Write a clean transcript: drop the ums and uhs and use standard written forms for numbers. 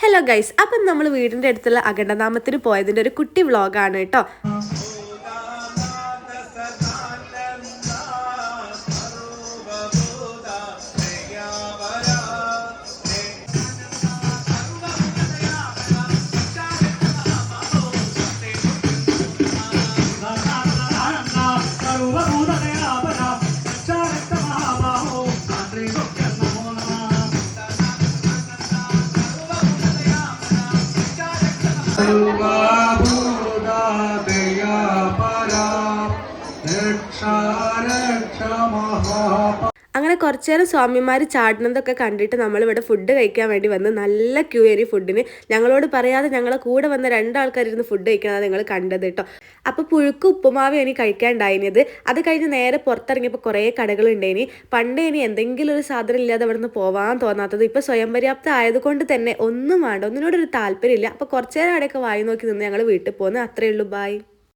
Hello guys, അപ്പം നമ്മൾ വീടിൻ്റെ അടുത്തുള്ള അഖണ്ഡനാമത്തിന് പോയതിൻ്റെ ഒരു കുട്ടി വ്ളോഗാണ് കേട്ടോ. അങ്ങനെ കുറച്ചു നേരം സ്വാമിമാർ ചാടുന്നതൊക്കെ കണ്ടിട്ട് നമ്മളിവിടെ ഫുഡ് കഴിക്കാൻ വേണ്ടി വന്ന് നല്ല ക്യൂ ഏരി ഫുഡിന്. ഞങ്ങളോട് പറയാതെ ഞങ്ങളെ കൂടെ വന്ന രണ്ടാൾക്കാരിരുന്ന് ഫുഡ് കഴിക്കണതാണ് നിങ്ങൾ കണ്ടത് കേട്ടോ. അപ്പോൾ പുഴുക്ക് ഉപ്പുമാവ് ഇനി കഴിക്കാനുണ്ടായിരുന്നത്. അത് കഴിഞ്ഞ് നേരെ പുറത്തിറങ്ങിയപ്പോൾ കുറേ കടകളുണ്ടായിനി. പണ്ട് ഇനി എന്തെങ്കിലും ഒരു സാധനം ഇല്ലാതെ അവിടെ നിന്ന് പോകാൻ തോന്നാത്തത്. ഇപ്പോൾ സ്വയം പര്യാപ്ത ആയതുകൊണ്ട് തന്നെ ഒന്നും വേണ്ട, ഒന്നിനോടൊരു താല്പര്യമില്ല. അപ്പോൾ കുറച്ചു നേരം അവിടെയൊക്കെ വായി നോക്കി നിന്ന് ഞങ്ങൾ വീട്ടിൽ പോകുന്നു. അത്രയേ ഉള്ളൂ. ബൈ.